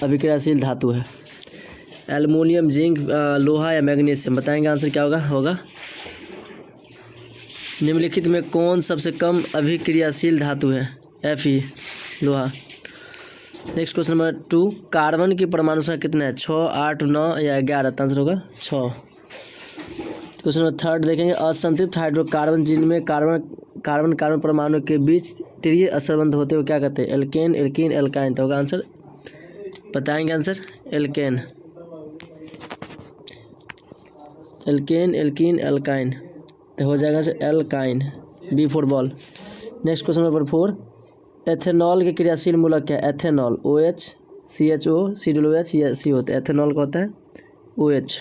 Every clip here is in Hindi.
अभिक्रियाशील धातु है? एल्युमिनियम, जिंक, लोहा या मैग्नीशियम? बताएंगे आंसर क्या होगा। निम्नलिखित में कौन सबसे कम अभिक्रियाशील धातु है? Fe, लोहा। नेक्स्ट क्वेश्चन नंबर 2, कार्बन की परमाणु संख्या कितना है? 6, 8, 9 या 11? तो आंसर होगा 6। क्वेश्चन नंबर 3 देखेंगे, असंतृप्त हाइड्रोकार्बन जिनमें कार्बन परमाणु के बीच त्रिय असरबंध होते हुए क्या कहते हैं? Alkane, alkene, alkyne? तो होगा आंसर, बताएंगे answer, alkane, alkane, alkene, alkyne? तो हो जाएगा answer alkyne, B for ball. Next question number 4, ethanol के क्रियाशील मूलक क्या है? एथेनॉल, OH, CHO, COOH या CO? तो एथेनॉल का होता है OH।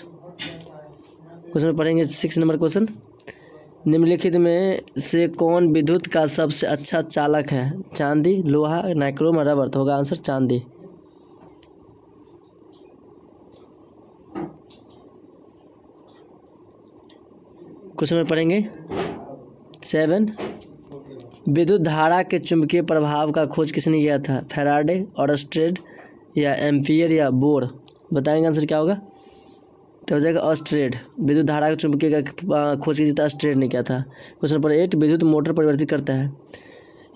क्वेश्चन पढ़ेंगे 6 नंबर क्वेश्चन, निम्नलिखित में से कौन विद्युत का सबसे अच्छा चालक है? चांदी, लोहा, नाइक्रोम, रबर? तो होगा आंसर चांदी। क्वेश्चन में पढ़ेंगे 7, विद्युत धारा के चुंबकीय प्रभाव का खोज किसने किया था? फैराडे, ऑर्स्टेड या एम्पियर या बोर? बताएंगे आंसर क्या होगा। तो हो जाएगा ऑर्स्टेड, विद्युत धारा के चुंबकीय का खोज किया था, ऑर्स्टेड ने किया था। क्वेश्चन नंबर 8, विद्युत मोटर परिवर्तित करता है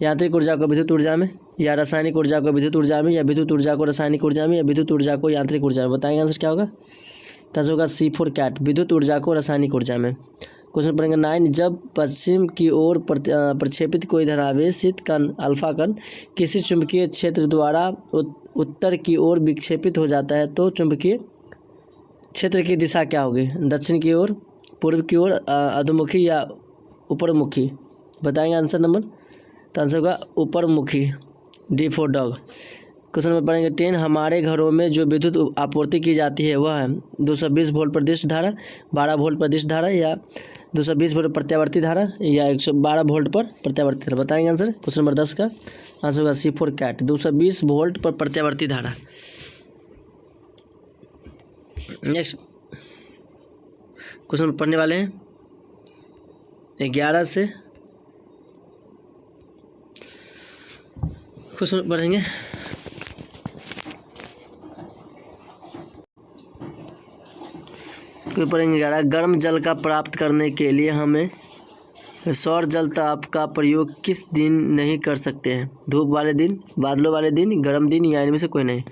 यांत्रिक ऊर्जा को विद्युत ऊर्जा में या रासायनिक ऊर्जा को विद्युत ऊर्जा में या विद्युत ऊर्जा को रासायनिक ऊर्जा में या विद्युत ऊर्जा को यांत्रिक ऊर्जा में? बताएंगे आंसर क्या होगा। तो होगा C4 कैट, विद्युत ऊर्जा को रासायनिक ऊर्जा में। क्वेश्चन पढ़ेंगे 9, जब पश्चिम की ओर प्रक्षेपित कोई धनावेशित कण अल्फा कण किसी चुंबकीय क्षेत्र द्वारा उत्तर की ओर विक्षेपित हो जाता है तो चुंबकीय क्षेत्र की दिशा क्या होगी? दक्षिण की ओर, पूर्व की ओर, अधोमुखी या ऊपरमुखी? बताएंगे आंसर नंबर। तो आंसर होगा ऊपरमुखी, D for dog. Question number पढ़ेंगे 10, हमारे घरों में जो विद्युत आपूर्ति की जाती है वह है 220 वोल्ट प्रतिष्ठ धारा, 12 वोल्ट प्रतिष्ठ धारा या 220 वोल्ट प्रत्यावर्ती धारा या 112 वोल्ट पर प्रत्यावर्ती धारा? बताएंगे आंसर। क्वेश्चन नंबर 10 का आंसर होगा C4 कैट, 220 वोल्ट पर प्रत्यावर्ती धारा। नेक्स्ट क्वेश्चन पढ़ने वाले हैं 11 से क्वेश्चन पढ़ेंगे। पढ़ेंगे 11, गर्म जल का प्राप्त करने के लिए हमें सौर जल ताप का प्रयोग किस दिन नहीं कर सकते हैं? धूप वाले दिन, बादलों वाले दिन, गर्म दिन या इनमें से कोई नहीं?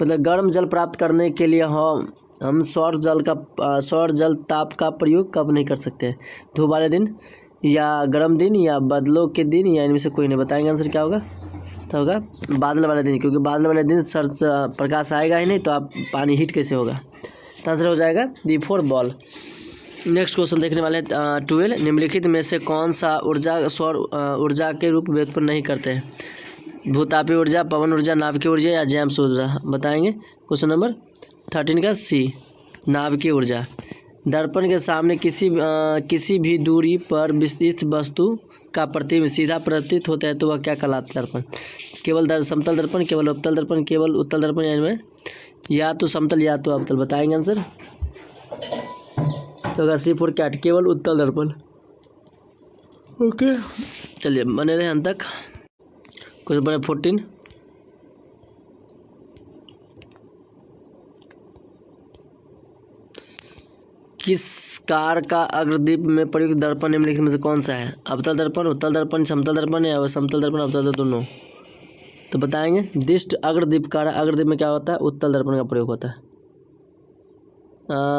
मतलब गर्म जल प्राप्त करने के लिए हम सौर जल ताप का प्रयोग कब नहीं कर सकते हैं? धूप वाले दिन या गर्म दिन या बादलों के दिन या इनमें से कोई नहीं? बताएंगे आंसर क्या होगा। तो होगा बादल वाले दिन, क्योंकि बादल वाले दिन प्रकाश आएगा ही नहीं तो आप पानी हीट कैसे होगा? तो आंसर हो जाएगा D for ball. Next question देखने वाले 12, निम्नलिखित में से कौन सा ऊर्जा सौर ऊर्जा के रूप में उत्पन्न नहीं करते हैं? भूतापीय ऊर्जा, पवन ऊर्जा, नाभिकीय ऊर्जा या जैम्स ऊर्जा? बताएंगे। क्वेश्चन नंबर 13 का C, नाभिकीय ऊर्जा। दर्पण के सामने किसी भी दूरी पर विस्तृत वस्तु का प्रतिबिंब सीधा प्रतीत होता है तो वह क्या कहलाता है? दर्पण केवल समतल दर्पण, केवल अवतल दर्पण, केवल उत्तल दर्पण या तो समतल या तो अवतल? बताएंगे आंसर। तो होगा C4 कैट, केवल उत्तल दर्पण। ओके, चलिए बने रहे अंत तक। क्वेश्चन नंबर 14, किस कार का अग्रदीप में प्रयुक्त दर्पण निम्नलिखित में से कौन सा है? अवतल दर्पण, उत्तल दर्पण, समतल दर्पण या समतल दर्पण, अवतल दर्पण, दोनों? तो बताएंगे दिष्ट अग्रदीप कार, अग्रदीप में क्या होता है? उत्तल दर्पण का प्रयोग होता है।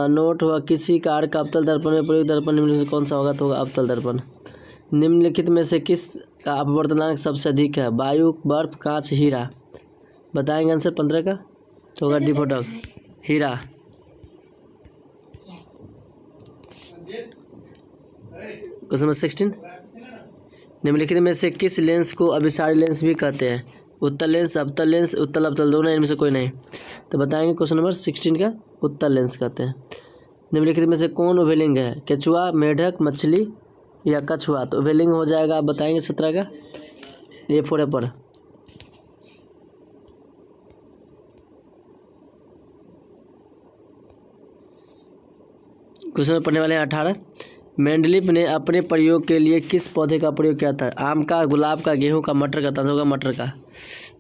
नोट हुआ, किसी कार का अवतल दर्पण में प्रयुक्त दर्पण निम्नलिखित में कौन सा होगा? तो होगा अवतल दर्पण। निम्नलिखित में से किस का अपवर्तनांक सबसे अधिक है? वायु, बर्फ, कांच, हीरा? बताएंगे आंसर 15 का। तो होगा D फॉर डॉग, हीरा। क्वेश्चन नंबर 16, निम्नलिखित में से किस लेंस को अभिसारी लेंस भी कहते हैं? उत्तल लेंस, अवतल लेंस, उत्तल अवतल दोनों, इनमें से कोई नहीं? तो बताएंगे क्वेश्चन नंबर 16 का उत्तल लेंस कहते हैं। निम्नलिखित में से कौन उभयलिंग है? केचुआ, मेढक, मछली या कछुआ? तो उभयलिंग हो जाएगा, आप बताएंगे 17 का A फॉर एप्पल। क्वेश्चन पढ़ने वाले हैं 18, मेंडलीफ ने अपने प्रयोग के लिए किस पौधे का प्रयोग किया था? आम का, गुलाब का, गेहूं का, मटर का? तो होगा मटर का।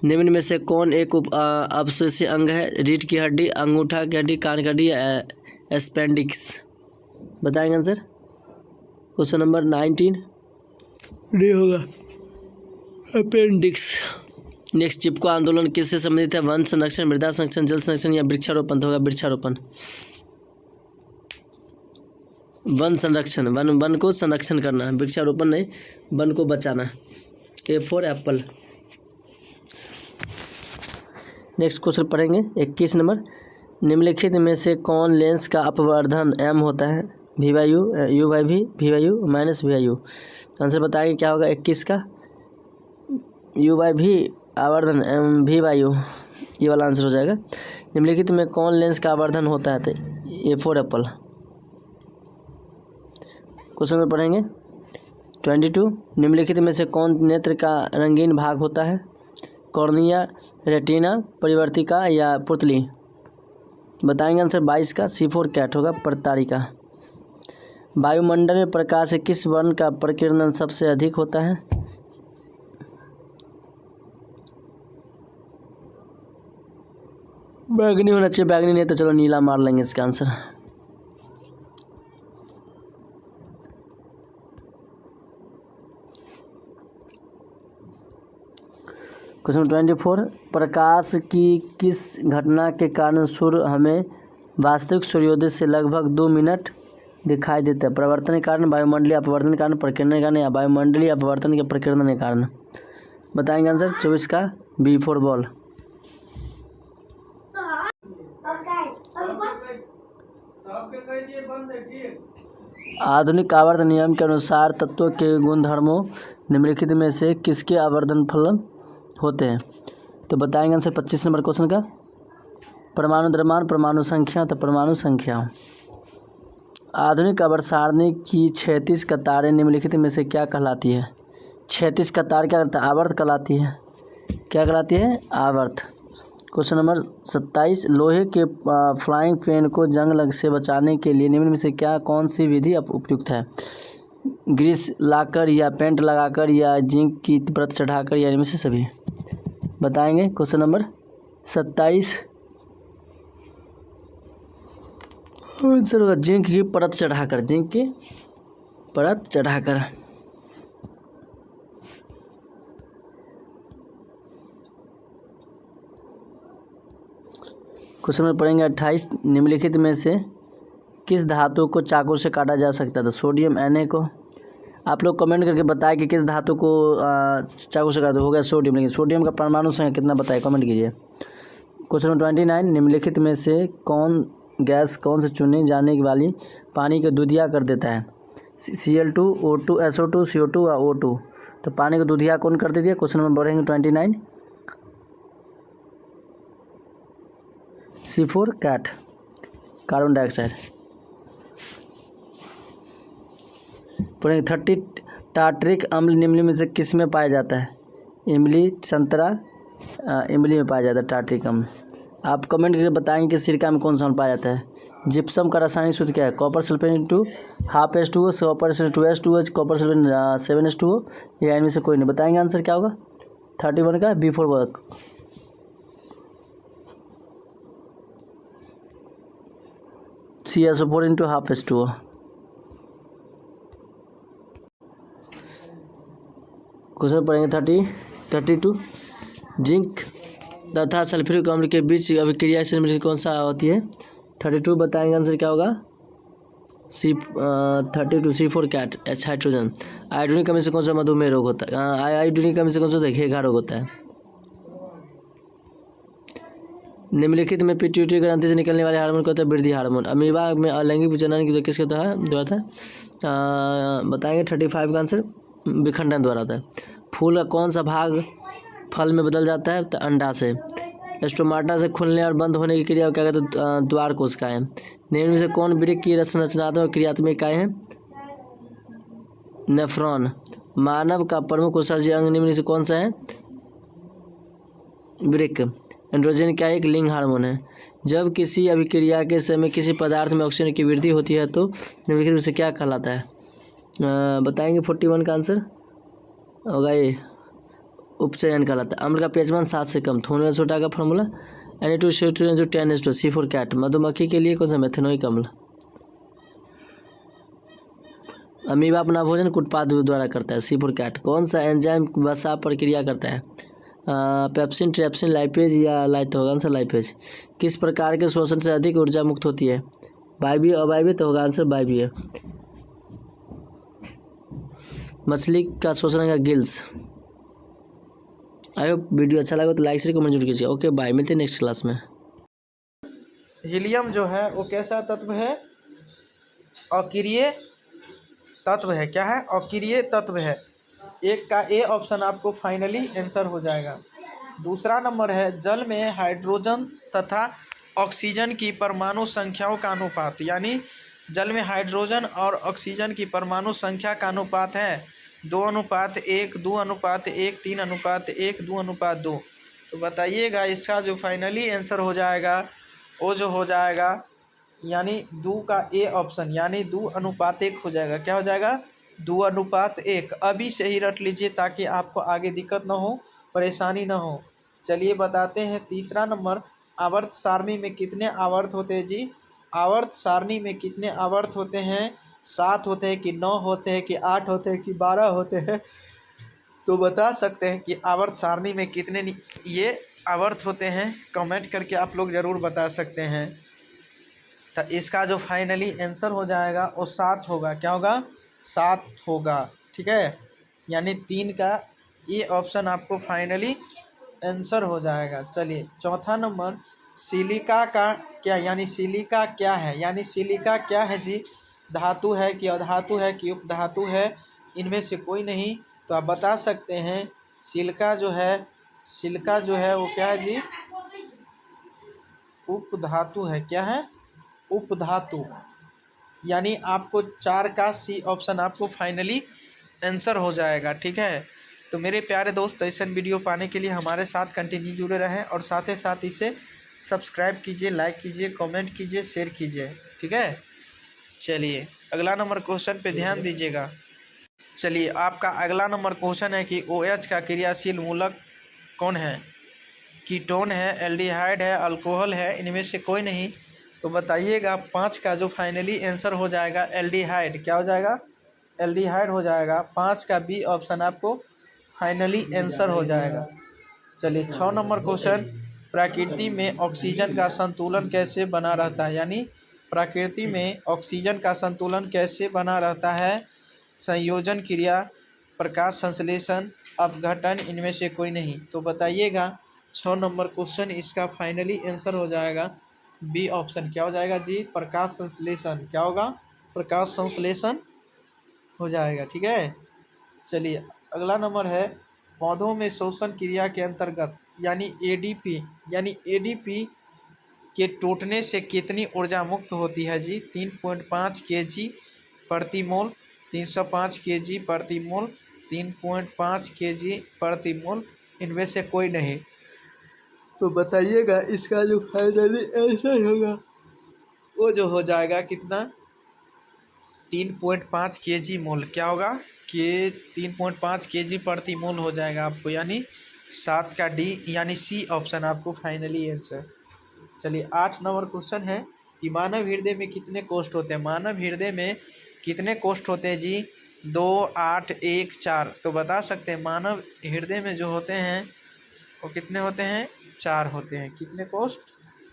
निम्न में से कौन एक अपश्लेषीय अंग है? रीढ़ की हड्डी, अंगूठा की हड्डी, कान की हड्डी या एपेंडिक्स? बताएंगे आंसर। क्वेश्चन नंबर 19 डी होगा अपेंडिक्स। नेक्स्ट, चिपको आंदोलन किससे संबंधित है? वन संरक्षण, मृदा संरक्षण, जल संरक्षण या वृक्षारोपण? होगा वृक्षारोपण। वन संरक्षण, वन को संरक्षण करना, वृक्षारोपण नहीं, वन को बचाना। A for Apple. Next question पढ़ेंगे 21 नंबर। निम्नलिखित में से कौन लेंस का अपवर्धन m होता है? v by you, u by v, v by you minus v by you. Answer बताएंगे क्या होगा 21 का? u बाई v आवर्धन v बाई यू, ये वाला आंसर हो जाएगा। निम्नलिखित में कौन लेंस का आवर्धन होता है? A for Apple. क्वेश्चन में पढ़ेंगे 22। निम्नलिखित में से कौन नेत्र का रंगीन भाग होता है? कॉर्निया, रेटिना, परिवर्तिका या पुतली? बताएंगे आंसर 22 का C4 कैट होगा प्रतारिका। वायुमंडल में प्रकाश से किस वर्ण का प्रकीर्णन सबसे अधिक होता है? बैगनी होना चाहिए, बैगनी नहीं तो चलो नीला मार लेंगे इसका आंसर। क्वेश्चन 24। प्रकाश की किस घटना के कारण सूर्य हमें वास्तविक सूर्योदय से लगभग 2 मिनट दिखाई देता है? प्रवर्तन के कारण, वायुमंडलीय अपवर्तन के कारण, प्रकीर्णन के कारण या वायुमंडलीय अपवर्तन के प्रकीर्णन के कारण? बताएंगे आंसर 24 का बी फॉर बॉल। आधुनिक आवर्त नियम के अनुसार तत्वों के गुणधर्मों निम्नलिखित में से किसके आवर्धन फलन होते हैं? तो बताएंगे आंसर 25 नंबर क्वेश्चन का। परमाणु द्रव्यमान, परमाणु संख्या, तो परमाणु संख्या। आधुनिक आवर्त सारणी की क्षैतिज कतारें निम्नलिखित में से क्या कहलाती है? क्षैतिज कतार क्या करता है? आवर्त कहलाती है। क्या कहलाती है? आवर्त। Question number 27। लोहे के फ्लाइंग पेन को जंग से बचाने के लिए निम्न में से क्या कौन सी विधि उपयुक्त है? ग्रीस लाकर या पेंट लगाकर या जिंक की परत चढ़ाकर या इनमें से सभी? बताएंगे क्वेश्चन नंबर 27 आंसर होगा जिंक की परत चढ़ाकर, जिंक की परत चढ़ाकर। क्वेश्चन में पढ़ेंगे 28। निम्नलिखित में से किस धातु को चाकू से काटा जा सकता था? सोडियम Na को। आप लोग कमेंट करके बताएं कि किस धातु को चाकू से काटा। हो गया सोडियम, लेकिन सोडियम का परमाणु संख्या कितना बताए, कमेंट कीजिए। क्वेश्चन 29। निम्नलिखित में से कौन गैस कौन से चुने जाने वाली पानी को दूधिया कर देता है? Cl2, O2, SO2, CO2 या O2? तो पानी को दूधिया कौन कर देती है? क्वेश्चन में बढ़ेंगे 29 C4 कैट, कार्बन डाइऑक्साइड। पढ़ेंगे 30। टार्टरिक अम्ल निम्न में से किस में पाया जाता है? इमली, संतरा, इमली में पाया जाता है टार्टरिक अम्ल। आप कमेंट करके बताएंगे कि सिरका में कौन सा अम्ल पाया जाता है? जिप्सम का रासायनिक सूत्र क्या है? Copper sulphate into half H2O, copper 2H2O, copper sulphate 7H2O या इनमें से कोई नहीं? बताएंगे आंसर क्या होगा 31 का before work. CSO4 into half H2O। Question पढ़ेंगे 32। जिंक तथा सल्फ्यूरिक अम्ल के बीच अभिक्रिया से निम्नलिखित कौन सा होती है? 32 बताएंगे आंसर क्या होगा 32 C4 cat H hydrogen. Iodine कमी से कौन सा मधुमेह रोग होता है? आयोडीन कमी से कौन सा घेघा रोग होता है? निम्नलिखित में पिट्यूटरी ग्रंथि से निकलने वाले हार्मोन को होता है वृद्धि हार्मोन। अमीबा में अलैंगिक विचलन की किसके होता है? जो होता है बताएंगे 35 का आंसर विखंडन द्वारा होता है। फूल का कौन सा भाग फल में बदल जाता है? तो अंडा से। स्टोमाटा से खुलने और बंद होने की क्रिया क्या कहते हैं? द्वार कोशिकाएं। निम्न में से कौन वृक्क की रचनात्मक क्रियात्मक इकाई है? नेफ्रॉन। मानव का प्रमुख उत्सर्जक अंग निम्न में से कौन सा है? वृक्क। एंड्रोजन क्या एक लिंग हार्मोन है। जब किसी अभिक्रिया के समय किसी पदार्थ में ऑक्सीजन की वृद्धि होती है तो निम्नलिखित में से क्या कहलाता है? बताएंगे 41 का आंसर होगा ये उपचयन कहलाता है। अम्ल का pH मान 7 से कम, थोनोसोडा का फॉर्मूला Na2CO2 10 कैट। मधुमक्खी के लिए कौन सा मेथेनोइक अम्ल। अमीबा अपना भोजन कुटपाद द्वारा करता है, C4 कैट। कौन सा एंजाइम वसा प्रक्रिया करता है, पेप्सिन, ट्रेप्सिन, लाइपेज या लाइटोगान से लाइपेज। किस प्रकार के शोषण से अधिक ऊर्जा मुक्त होती है, वायवीय अवायवीय, तो होगा आंसर वायवीय। मछली का शोषण का गिल्स। आई होप वीडियो अच्छा लगा तो लाइक शेयर कमेंट जरूर कीजिए। ओके बाय, मिलते हैं नेक्स्ट क्लास में। हीलियम जो है वो कैसा तत्व है, अक्रिय तत्व है। क्या है, अक्रिय तत्व है। एक का ए ऑप्शन आपको फाइनली आंसर हो जाएगा। दूसरा नंबर है जल में हाइड्रोजन तथा ऑक्सीजन की परमाणु संख्याओं का अनुपात, यानी जल में हाइड्रोजन और ऑक्सीजन की परमाणु संख्या का अनुपात है 2:1, 2:1, 3:1, 2:2। तो बताइएगा इसका जो फाइनली आंसर हो जाएगा वो जो हो जाएगा यानी 2 का ए ऑप्शन, यानी 2:1 हो जाएगा। क्या हो जाएगा, 2:1। अभी से ही रट लीजिए ताकि आपको आगे दिक्कत ना हो, परेशानी ना हो। चलिए बताते हैं तीसरा नंबर, आवर्त सारणी में कितने आवर्त होते हैं जी। आवर्त सारणी में कितने आवर्त होते हैं, 7 होते हैं कि 9 होते हैं कि 8 होते हैं कि 12 होते हैं। तो बता सकते हैं कि आवर्त सारणी में कितने ये आवर्त होते हैं, कमेंट करके आप लोग ज़रूर बता सकते हैं। तो इसका जो फाइनली आंसर हो जाएगा वो 7 होगा। क्या होगा, 7 होगा। ठीक है, यानी 3 का ये ऑप्शन आपको फाइनली आंसर हो जाएगा। चलिए चौथा नंबर, सिलिका का क्या, यानी सिलिका क्या है, यानी सिलिका क्या है जी। धातु है कि अधातु है कि उपधातु है, इनमें से कोई नहीं। तो आप बता सकते हैं सिलिका जो है, सिलिका जो है वो क्या है जी, उपधातु है। क्या है, उपधातु। यानी आपको 4 का सी ऑप्शन आपको फाइनली आंसर हो जाएगा। ठीक है, तो मेरे प्यारे दोस्त ऐसा वीडियो पाने के लिए हमारे साथ कंटिन्यू जुड़े रहें और साथ ही साथ इसे सब्सक्राइब कीजिए, लाइक कीजिए, कमेंट कीजिए, शेयर कीजिए। ठीक है, चलिए अगला नंबर क्वेश्चन पे ध्यान दीजिएगा। चलिए आपका अगला नंबर क्वेश्चन है कि OH का क्रियाशील मूलक कौन है। कीटोन है, एल्डिहाइड है, अल्कोहल है, इनमें से कोई नहीं। तो बताइएगा 5 का जो फाइनली आंसर हो जाएगा एल्डिहाइड। क्या हो जाएगा, एल्डिहाइड हो जाएगा। 5 का बी ऑप्शन आपको फाइनली आंसर हो जाएगा। चलिए 6 नंबर क्वेश्चन, प्रकृति में ऑक्सीजन का संतुलन कैसे बना रहता है, यानी प्रकृति में ऑक्सीजन का संतुलन कैसे बना रहता है। संयोजन क्रिया, प्रकाश संश्लेषण, अपघटन, इनमें से कोई नहीं। तो बताइएगा 6 नंबर क्वेश्चन इसका फाइनली आंसर हो जाएगा बी ऑप्शन। क्या हो जाएगा जी, प्रकाश संश्लेषण। क्या होगा, प्रकाश संश्लेषण हो जाएगा। ठीक है, चलिए अगला नंबर है, पौधों में श्वसन क्रिया के अंतर्गत यानी एडीपी के टूटने से कितनी ऊर्जा मुक्त होती है जी। 3.5 kg प्रति मोल, 305 kg प्रति मोल, 3.5 kg प्रति मोल, इनमें से कोई नहीं। तो बताइएगा इसका जो फाइनली आंसर होगा वो जो हो जाएगा कितना, 3.5 kg मोल। क्या होगा कि 3.5 kg प्रति मोल हो जाएगा आपको, यानी 7 का डी यानी सी ऑप्शन आपको फाइनली आंसर। चलिए 8 नंबर क्वेश्चन है कि मानव हृदय में कितने कोष्ठ होते हैं। मानव हृदय में कितने कोष्ठ होते हैं जी, 2, 8, 1, 4। तो बता सकते हैं मानव हृदय में जो होते हैं वो कितने होते हैं, 4 होते हैं। कितने कोष्ठ,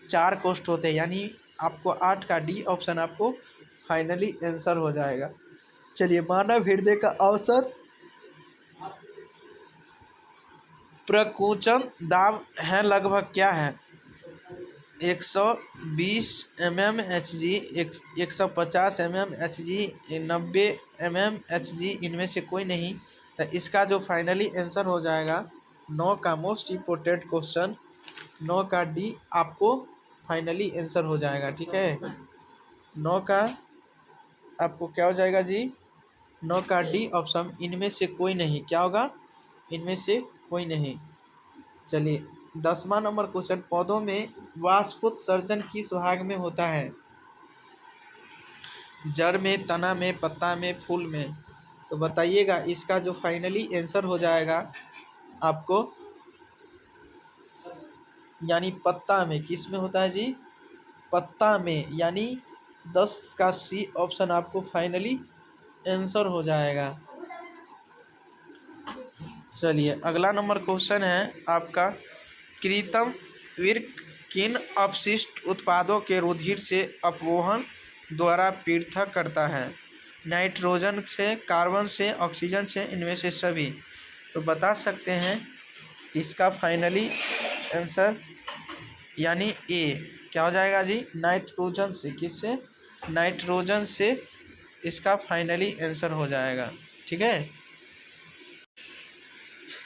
4 कोष्ठ होते हैं, यानी आपको 8 का डी ऑप्शन आपको फाइनली आंसर हो जाएगा। चलिए मानव हृदय का औसत प्रकुंचन दाब है लगभग क्या है, 120 mmHg, 150 mmHg, 90 mmHg, इनमें से कोई नहीं। तो इसका जो फाइनली आंसर हो जाएगा 9 का मोस्ट इम्पोर्टेंट क्वेश्चन, 9 का डी आपको फाइनली आंसर हो जाएगा। ठीक है, 9 का आपको क्या हो जाएगा जी, 9 का डी ऑप्शन, इनमें से कोई नहीं। क्या होगा, इनमें से कोई नहीं। चलिए 10वां नंबर क्वेश्चन, पौधों में वाष्पोत्सर्जन किस भाग में होता है, जड़ में, तना में, पत्ता में, फूल में। तो बताइएगा इसका जो फाइनली आंसर हो जाएगा आपको यानी पत्ता में, किस में होता है जी, पत्ता में, यानी 10 का सी ऑप्शन आपको फाइनली आंसर हो जाएगा। चलिए अगला नंबर क्वेश्चन है आपका, कृत्रिम वृक्क किन अपशिष्ट उत्पादों के रुधिर से अपवहन द्वारा पृथक करता है? नाइट्रोजन से, कार्बन से, ऑक्सीजन से, इनमें से सभी। तो बता सकते हैं इसका फाइनली आंसर यानी ए क्या हो जाएगा जी, नाइट्रोजन से। किससे? नाइट्रोजन से इसका फाइनली आंसर हो जाएगा। ठीक है,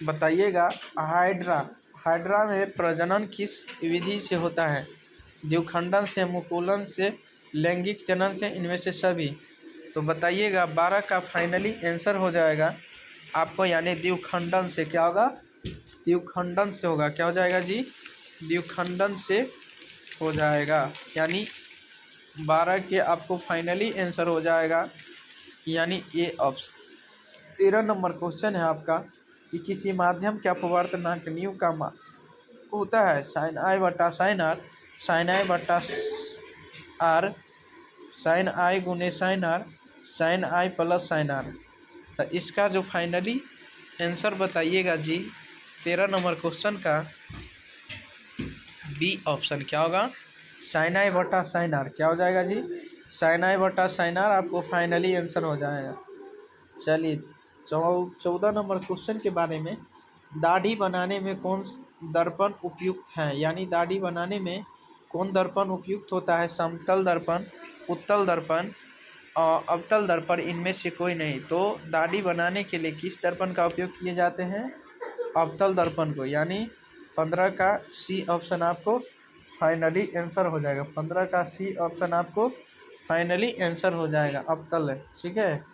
बताइएगा हाइड्रा में प्रजनन किस विधि से होता है? द्विखंडन से, मुकुलन से, लैंगिक जनन से, इनमें से सभी। तो बताइएगा 12 का फाइनली आंसर हो जाएगा आपको, यानी द्विखंडन से। क्या होगा? द्विखंडन से होगा। क्या हो जाएगा जी? द्विखंडन से हो जाएगा, यानी 12 के आपको फाइनली आंसर हो जाएगा, यानी ए ऑप्शन। 13 नंबर क्वेश्चन है आपका कि किसी माध्यम के अपवर्तनांक न्यू का मान होता है साइन आई बटा साइन आर, साइन आई बटा आर, साइन आई गुने sine r, sine i plus sine r. तो इसका जो फाइनली आंसर बताइएगा जी 13 नंबर क्वेश्चन का बी ऑप्शन। क्या होगा? साइन आई बटा साइन आर। क्या हो जाएगा जी? साइन आई बटा साइन आर आपको फाइनली आंसर हो जाएगा। चलिए 14 नंबर क्वेश्चन के बारे में, दाढ़ी बनाने में कौन दर्पण उपयुक्त है? यानी दाढ़ी बनाने में कौन दर्पण उपयुक्त होता है? समतल दर्पण, उत्तल दर्पण और अवतल दर्पण, इनमें से कोई नहीं। तो दाढ़ी बनाने के लिए किस दर्पण का उपयोग किए जाते हैं? अवतल दर्पण को, यानी 15 का सी ऑप्शन आपको फाइनली आंसर हो जाएगा। 15 का सी ऑप्शन आपको फाइनली आंसर हो जाएगा, अवतल है। ठीक है,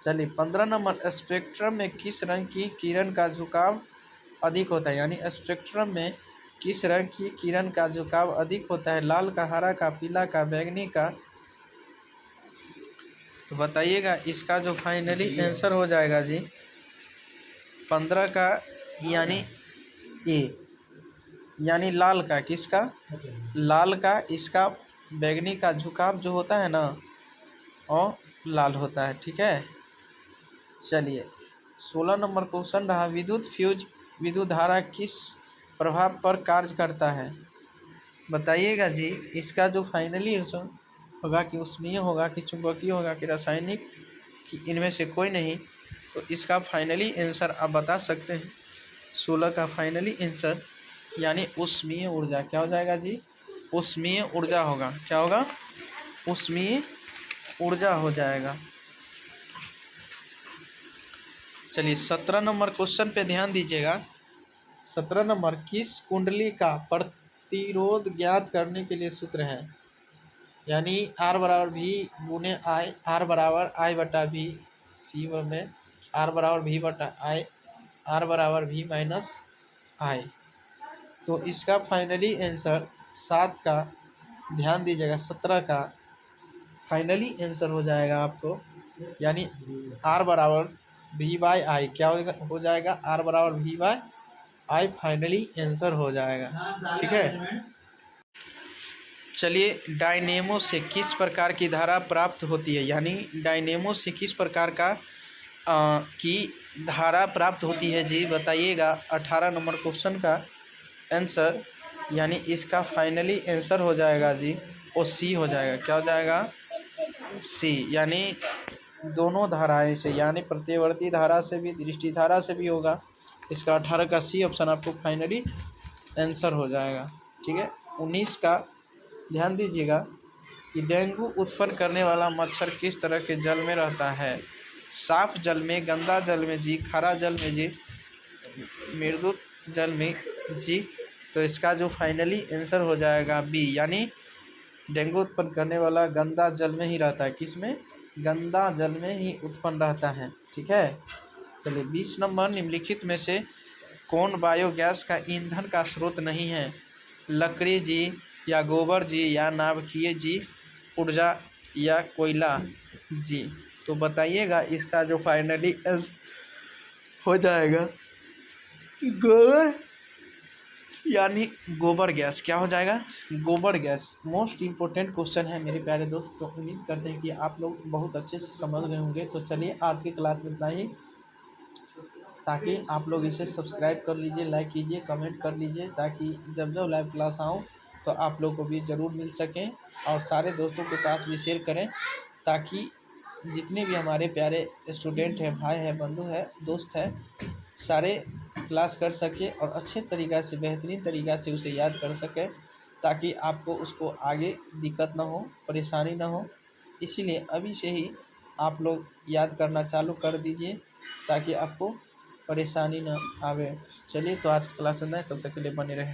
चलिए 15 नंबर, स्पेक्ट्रम में किस रंग की किरण का झुकाव अधिक होता है? यानी स्पेक्ट्रम में किस रंग की किरण का झुकाव अधिक होता है? लाल का, हरा का, पीला का, बैंगनी का। तो बताइएगा इसका जो फाइनली आंसर हो जाएगा जी 15 का, यानी ए, यानी लाल का। किसका? लाल का। इसका बैंगनी का झुकाव जो होता है ना, और लाल होता है। ठीक है, चलिए 16 नंबर क्वेश्चन रहा, विद्युत फ्यूज विद्युत धारा किस प्रभाव पर कार्य करता है? बताइएगा जी इसका जो फाइनली आंसर होगा कि ऊष्मीय होगा, कि चुंबकीय होगा, कि रासायनिक, कि इनमें से कोई नहीं। तो इसका फाइनली आंसर आप बता सकते हैं 16 का फाइनली आंसर, यानी ऊष्मीय ऊर्जा। क्या हो जाएगा जी? ऊष्मीय ऊर्जा होगा। क्या होगा? ऊष्मीय ऊर्जा हो जाएगा। चलिए 17 नंबर क्वेश्चन पे ध्यान दीजिएगा। 17 नंबर, किस कुंडली का प्रतिरोध ज्ञात करने के लिए सूत्र है? यानी आर बराबर भी गुने आई, आर बराबर आई बटा भी, सी में आर बराबर भी बटा आई, आर बराबर भी माइनस आई। तो इसका फाइनली आंसर 7 का, ध्यान दीजिएगा 17 का फाइनली आंसर हो जाएगा आपको, यानी आर बराबर भी बाई आई। क्या हो जाएगा? आर बराबर भी बाई आई फाइनली आंसर हो जाएगा। ठीक है, चलिए डायनेमो से किस प्रकार की धारा प्राप्त होती है? यानी डायनेमो से किस प्रकार का की धारा प्राप्त होती है जी? बताइएगा 18 नंबर क्वेश्चन का आंसर, यानी इसका फाइनली आंसर हो जाएगा जी वो सी हो जाएगा। क्या हो जाएगा? सी, यानी दोनों धाराएं से, यानी प्रतिवर्ती धारा से भी, दृष्टि धारा से भी होगा। इसका 18 का सी ऑप्शन आपको फाइनली आंसर हो जाएगा। ठीक है, 19 का ध्यान दीजिएगा कि डेंगू उत्पन्न करने वाला मच्छर किस तरह के जल में रहता है? साफ जल में, गंदा जल में जी, खारा जल में जी, मृदु जल में जी। तो इसका जो फाइनली आंसर हो जाएगा बी, यानी डेंगू उत्पन्न करने वाला गंदा जल में ही रहता है। किस में? गंदा जल में ही उत्पन्न रहता है। ठीक है, चलिए 20 नंबर, निम्नलिखित में से कौन बायोगैस का ईंधन का स्रोत नहीं है? लकड़ी जी, या गोबर जी, या नाभिकीय जी ऊर्जा, या कोयला जी। तो बताइएगा इसका जो फाइनली हो जाएगा गोबर यानी गोबर गैस क्या हो जाएगा? गोबर गैस। मोस्ट इम्पोर्टेंट क्वेश्चन है मेरे प्यारे दोस्त। तो उम्मीद करते हैं कि आप लोग बहुत अच्छे से समझ गए होंगे। तो चलिए आज की क्लास में इतना ही, ताकि आप लोग इसे सब्सक्राइब कर लीजिए, लाइक कीजिए, कमेंट कर लीजिए, ताकि जब जब लाइव क्लास आऊँ तो आप लोग को भी ज़रूर मिल सकें। और सारे दोस्तों के पास भी शेयर करें, ताकि जितने भी हमारे प्यारे स्टूडेंट हैं, भाई हैं, बंधु हैं, दोस्त हैं, सारे क्लास कर सके और अच्छे तरीक़ा से, बेहतरीन तरीक़ा से उसे याद कर सके, ताकि आपको उसको आगे दिक्कत ना हो, परेशानी ना हो। इसीलिए अभी से ही आप लोग याद करना चालू कर दीजिए, ताकि आपको परेशानी ना आवे। चलिए तो आज क्लास में, तब तक के लिए बने रहें।